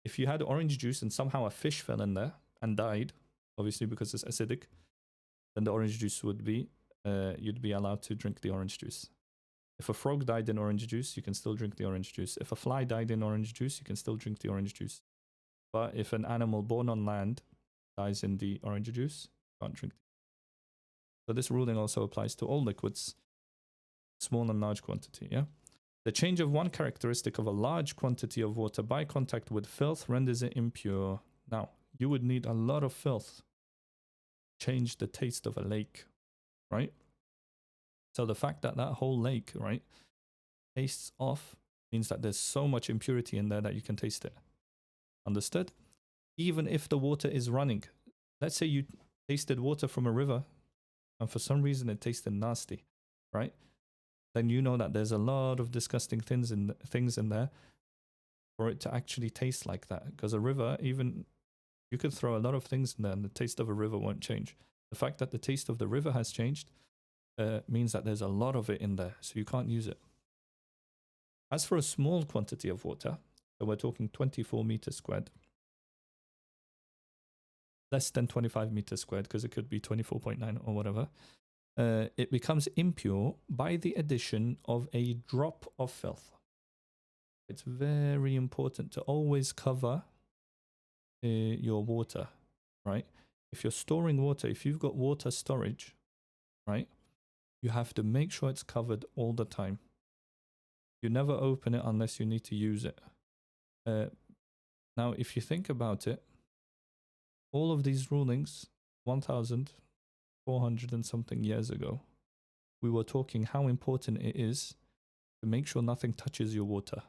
if you had orange juice and somehow a fish fell in there and died, obviously because it's acidic, then the orange juice would be, you'd be allowed to drink the orange juice. If a frog died in orange juice, you can still drink the orange juice. If a fly died in orange juice, you can still drink the orange juice. But if an animal born on land dies in the orange juice, you can't drink it. So this ruling also applies to all liquids, small and large quantity, yeah? The change of one characteristic of a large quantity of water by contact with filth renders it impure. Now, you would need a lot of filth to change the taste of a lake, right? So the fact that that whole lake, right, tastes off means that there's so much impurity in there that you can taste it. Understood? Even if the water is running. Let's say you tasted water from a river and for some reason it tasted nasty, right? Then you know that there's a lot of disgusting things in there for it to actually taste like that. Because a river, even you could throw a lot of things in there and the taste of a river won't change. The fact that the taste of the river has changed means that there's a lot of it in there, so you can't use it. As for a small quantity of water, so we're talking 24 meters squared, less than 25 meters squared, because it could be 24.9 or whatever, it becomes impure by the addition of a drop of filth. It's very important to always cover your water, right? If you're storing water, if you've got water storage, right, you have to make sure it's covered all the time. You never open it unless you need to use it. Now, if you think about it, all of these rulings, 1,400 and something years ago, we were talking how important it is to make sure nothing touches your water.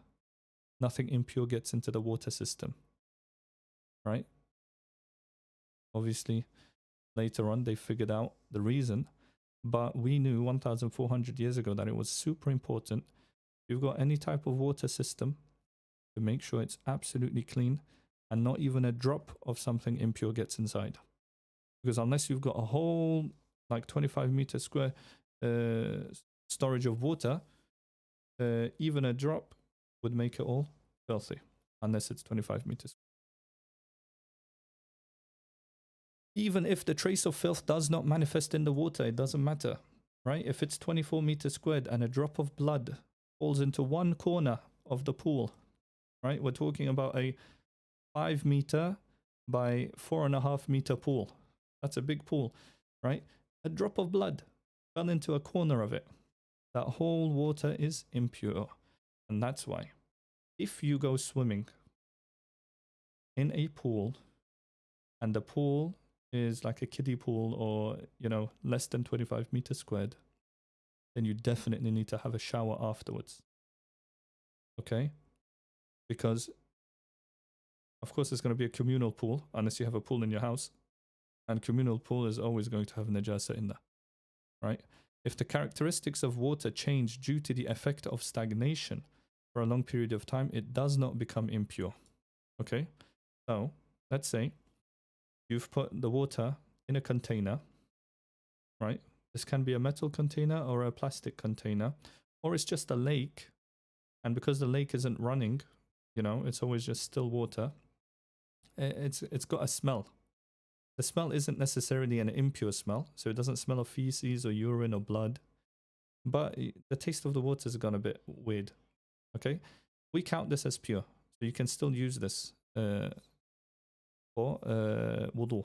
Nothing impure gets into the water system, right? Obviously, later on, they figured out the reason, but we knew 1,400 years ago that it was super important. If you've got any type of water system, to make sure it's absolutely clean and not even a drop of something impure gets inside. Because unless you've got a whole like 25 meters square storage of water, even a drop would make it all filthy, unless it's 25 meters. Even if the trace of filth does not manifest in the water, it doesn't matter, right? If it's 24 meters squared and a drop of blood falls into one corner of the pool, right? We're talking about a 5 meter by 4.5 meter pool. That's a big pool, right? A drop of blood fell into a corner of it. That whole water is impure. And that's why if you go swimming in a pool and the pool is like a kiddie pool or, you know, less than 25 meters squared, then you definitely need to have a shower afterwards. Okay? Because, of course, it's going to be a communal pool unless you have a pool in your house. And communal pool is always going to have najasa in there, right? If the characteristics of water change due to the effect of stagnation for a long period of time, it does not become impure. Okay? So, let's say you've put the water in a container, right? This can be a metal container or a plastic container, or it's just a lake. And because the lake isn't running, you know, it's always just still water. It's got a smell. The smell isn't necessarily an impure smell, so it doesn't smell of feces or urine or blood, but the taste of the water has gone a bit weird. Okay, we count this as pure, so you can still use this for wudu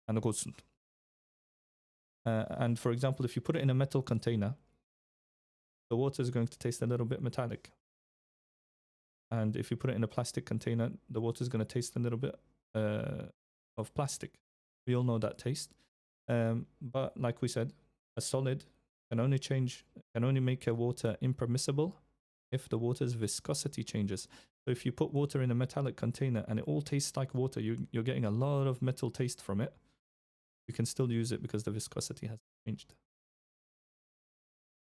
and ghusl. And for example, if you put it in a metal container, the water is going to taste a little bit metallic. And if you put it in a plastic container, the water is going to taste a little bit of plastic. We all know that taste. But like we said, a solid can only make a water impermissible if the water's viscosity changes. So if you put water in a metallic container and it all tastes like water, you're getting a lot of metal taste from it, you can still use it because the viscosity has changed.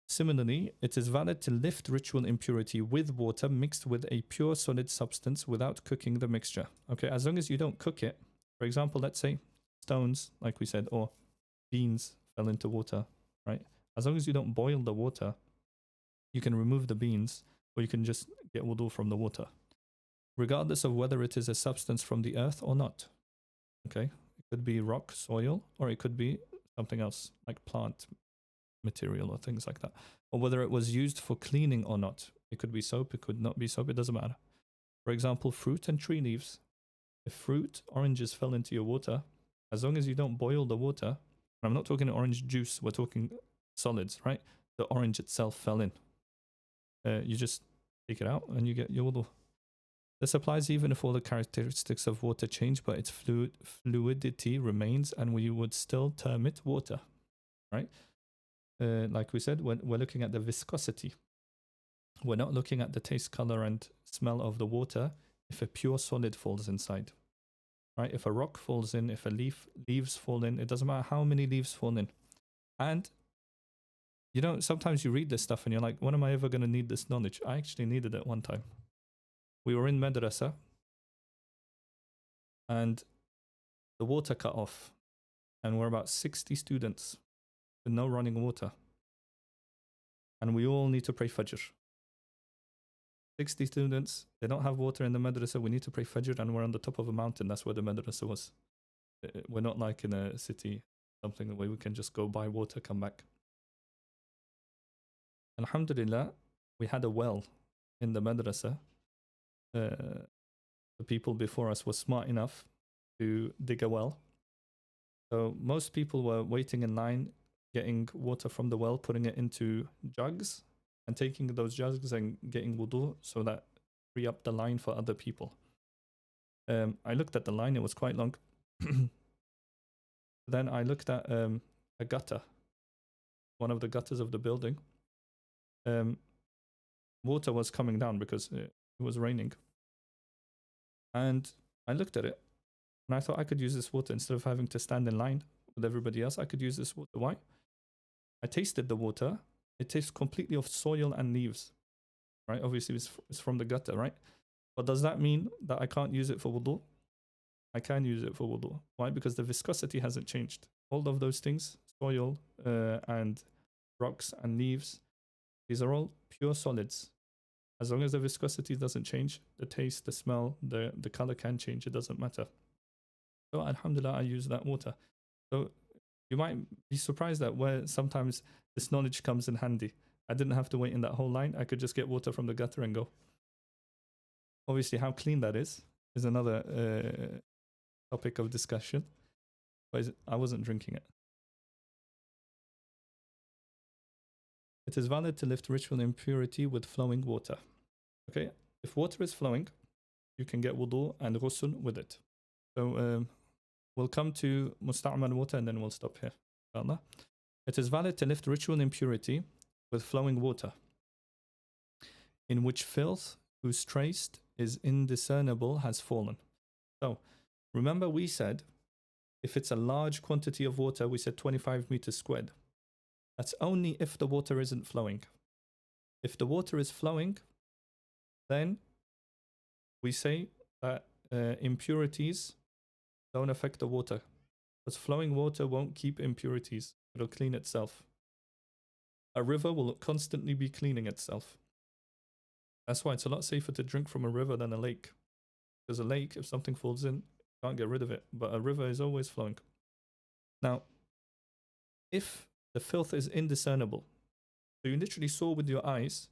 Similarly, it is valid to lift ritual impurity with water mixed with a pure solid substance without cooking the mixture. Okay, as long as you don't cook it. For example, let's say stones, like we said, or beans fell into water, right? As long as you don't boil the water, you can remove the beans, or you can just get wudu from the water. regardless of whether it is a substance from the earth or not. Okay, it could be rock, soil, or it could be something else like plant material or things like that, or whether it was used for cleaning or not. It could be soap, it could not be soap, it doesn't matter. For example, fruit and tree leaves. If fruit, oranges fell into your water, as long as you don't boil the water, and I'm not talking orange juice, we're talking solids, right? The orange itself fell in. You just take it out and you get your wudu. This applies even if all the characteristics of water change, but its fluidity remains, and we would still term it water, right? Like we said, we're looking at the viscosity. We're not looking at the taste, color, and smell of the water if a pure solid falls inside, right? If a rock falls in, if leaves fall in, it doesn't matter how many leaves fall in. And you know, sometimes you read this stuff and you're like, when am I ever going to need this knowledge? I actually needed it one time. We were in madrasa and the water cut off, and we're about 60 students with no running water. And we all need to pray Fajr. 60 students, they don't have water in the madrasa, we need to pray Fajr, and we're on the top of a mountain. That's where the madrasa was. We're not like in a city, something where we can just go buy water, come back. Alhamdulillah, we had a well in the madrasa. The people before us were smart enough to dig a well. So most people were waiting in line, getting water from the well, putting it into jugs, and taking those jugs and getting wudu, so that free up the line for other people. I looked at the line, it was quite long. Then I looked at a gutter, one of the gutters of the building. Water was coming down because it was raining. And I looked at it and I thought I could use this water instead of having to stand in line with everybody else. I could use this water. Why? I tasted the water. It tastes completely of soil and leaves, right? Obviously, it's from the gutter, right? But does that mean that I can't use it for wudu? I can use it for wudu. Why? Because the viscosity hasn't changed. All of those things, soil and rocks and leaves, these are all pure solids. As long as the viscosity doesn't change, the taste, the smell, the color can change. It doesn't matter. So alhamdulillah, I use that water. So you might be surprised that where sometimes this knowledge comes in handy. I didn't have to wait in that whole line. I could just get water from the gutter and go. Obviously, how clean that is another topic of discussion. But I wasn't drinking it. It is valid to lift ritual impurity with flowing water. Okay, if water is flowing, you can get wudu and ghusl with it. So we'll come to musta'mal water and then we'll stop here. Inshallah. It is valid to lift ritual impurity with flowing water, in which filth whose trace is indiscernible has fallen. So remember we said, if it's a large quantity of water, we said 25 meters squared. That's only if the water isn't flowing. If the water is flowing, then we say that impurities don't affect the water. Because flowing water won't keep impurities. It'll clean itself. A river will constantly be cleaning itself. That's why it's a lot safer to drink from a river than a lake. Because a lake, if something falls in, you can't get rid of it. But a river is always flowing. Now, if the filth is indiscernible, so you literally saw with your eyes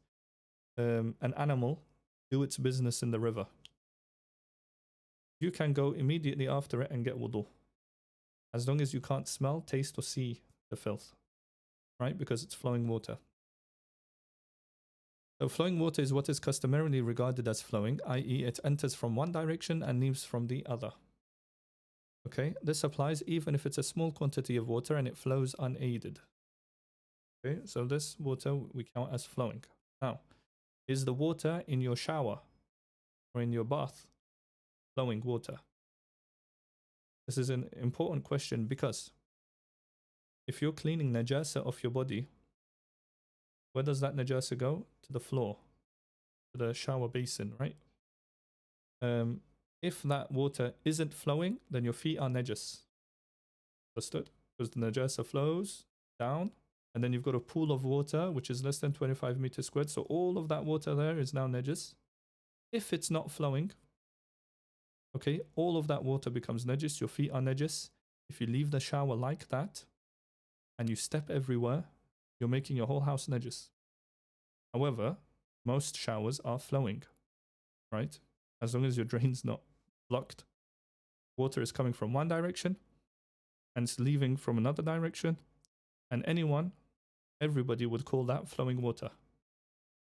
an animal do its business in the river, you can go immediately after it and get wudu, as long as you can't smell, taste, or see the filth, right? Because it's flowing water. So flowing water is what is customarily regarded as flowing, i.e. it enters from one direction and leaves from the other. Okay, this applies even if it's a small quantity of water and it flows unaided. Okay, so this water we count as flowing. Now, is the water in your shower or in your bath flowing water? This is an important question because if you're cleaning najasa off your body, where does that najasa go? To the floor, to the shower basin, right? If that water isn't flowing, then your feet are najas. Understood? Because the najasa flows down, and then you've got a pool of water which is less than 25 meters squared. So all of that water there is now najas. If it's not flowing, Okay, all of that water becomes najis. Your feet are najis. If you leave the shower like that and you step everywhere, you're making your whole house najis. However, most showers are flowing, right? As long as your drain's not blocked, water is coming from one direction and it's leaving from another direction. And everybody would call that flowing water,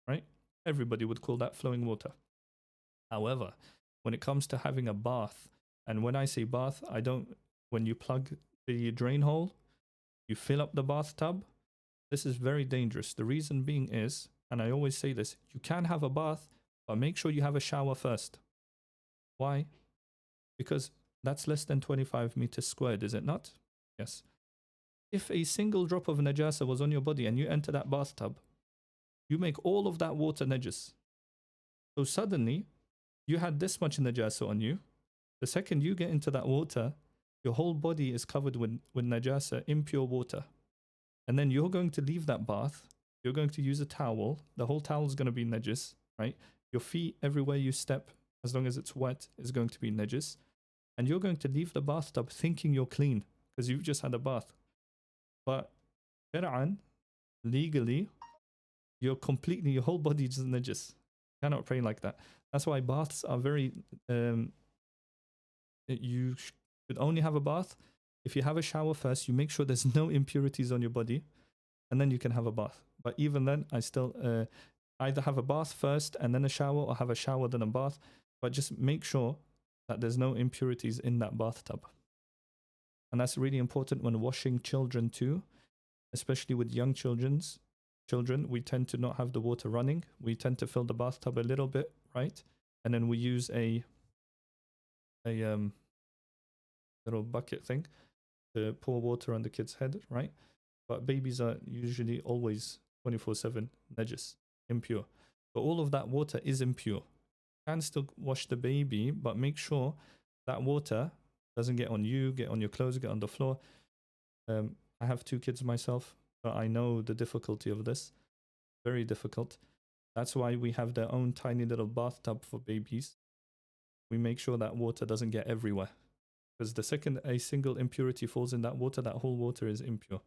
right? Everybody would call that flowing water. However, when it comes to having a bath, and when I say bath, I don't, when you plug the drain hole, you fill up the bathtub, this is very dangerous. The reason being is, and I always say this, you can have a bath, but make sure you have a shower first. Why? Because that's less than 25 meters squared, is it not? Yes. If a single drop of najasa was on your body and you enter that bathtub, you make all of that water najis. So suddenly, you had this much najasa on you. The second you get into that water, your whole body is covered with najasa, impure water. And then you're going to leave that bath. You're going to use a towel. The whole towel is going to be najis, right? Your feet, everywhere you step, as long as it's wet, is going to be najis. And you're going to leave the bathtub thinking you're clean because you've just had a bath. But shar'an, legally, your whole body is najis. You cannot pray like that. That's why baths are very, you should only have a bath. If you have a shower first, you make sure there's no impurities on your body, and then you can have a bath. But even then, I still either have a bath first and then a shower, or have a shower then a bath. But just make sure that there's no impurities in that bathtub. And that's really important when washing children too, especially with young children. We tend to not have the water running. We tend to fill the bathtub a little bit, right? And then we use a little bucket thing to pour water on the kid's head, right? But babies are usually always 24/7 najis, impure. But all of that water is impure. You can still wash the baby, but make sure that water doesn't get on you, get on your clothes, get on the floor. I have 2 kids myself, so I know the difficulty of this. Very difficult. That's why we have their own tiny little bathtub for babies. We make sure that water doesn't get everywhere. Because the second a single impurity falls in that water, that whole water is impure.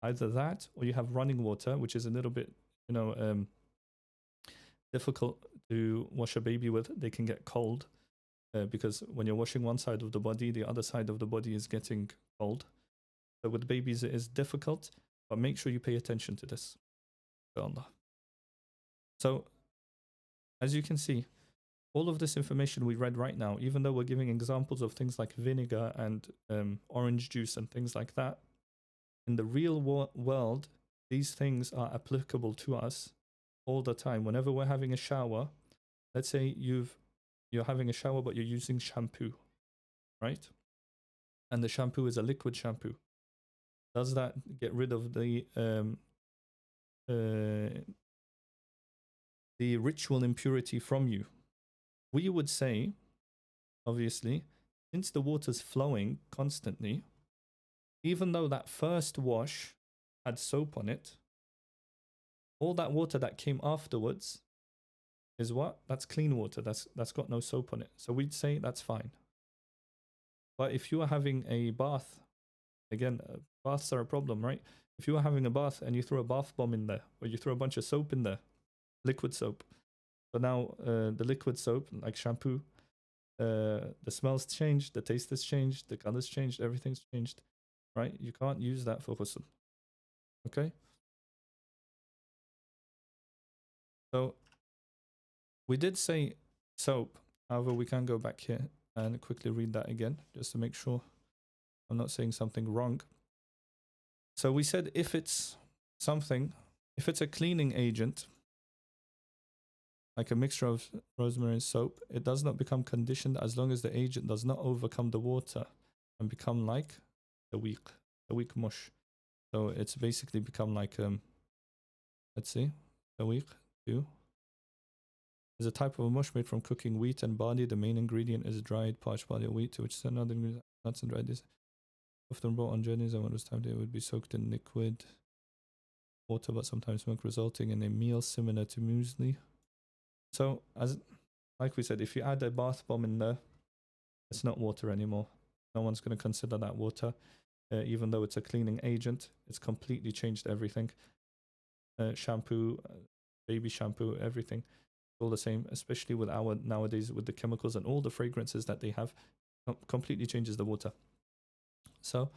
Either that, or you have running water, which is a little bit, difficult to wash a baby with. They can get cold because when you're washing one side of the body, the other side of the body is getting cold. So with babies, it is difficult, but make sure you pay attention to this. Inshallah. So, as you can see, all of this information we read right now, even though we're giving examples of things like vinegar and orange juice and things like that, in the real world, these things are applicable to us all the time. Whenever we're having a shower, let's say you're having a shower but you're using shampoo, right? And the shampoo is a liquid shampoo. Does that get rid of the ritual impurity from you? We would say, obviously, since the water's flowing constantly, even though that first wash had soap on it, all that water that came afterwards is what? That's clean water. That's got no soap on it. So we'd say that's fine. But if you are having a bath, again, baths are a problem, right? If you are having a bath and you throw a bath bomb in there, or you throw a bunch of soap in there, liquid soap. So now the liquid soap, like shampoo, the smell's changed, the taste has changed, the color's changed, everything's changed, right? You can't use that for ghusl. Okay? So we did say soap. However, we can go back here and quickly read that again, just to make sure I'm not saying something wrong. So we said if it's a cleaning agent, like a mixture of rosemary and soap, it does not become conditioned as long as the agent does not overcome the water and become like the weak mush. So it's basically become like, let's see, the weak too. Is a type of a mush made from cooking wheat and barley. The main ingredient is dried parched barley or wheat, to which another ingredient, nuts and dried. This often brought on journeys, and when it was time, they would be soaked in liquid water, but sometimes milk, resulting in a meal similar to muesli. So, like we said, if you add a bath bomb in there, It's not water anymore. No one's going to consider that water, even though it's a cleaning agent. It's completely changed everything. Shampoo, baby shampoo, everything, all the same. Especially with our nowadays with the chemicals and all the fragrances that they have, completely changes the water. So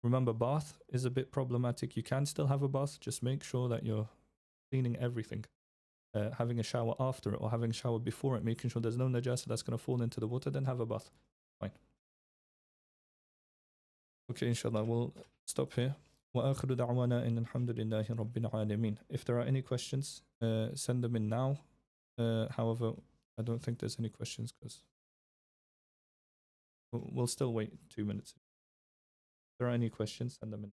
remember, bath is a bit problematic. You can still have a bath, just make sure that you're cleaning everything. Having a shower after it or having a shower before it, making sure there's no najasa that's going to fall into the water, then have a bath. Fine. Okay, inshallah, we'll stop here. وآخر دعوانا إن الحمد لله رب العالمين. If there are any questions, send them in now. However, I don't think there's any questions because we'll still wait 2 minutes. If there are any questions, send them in.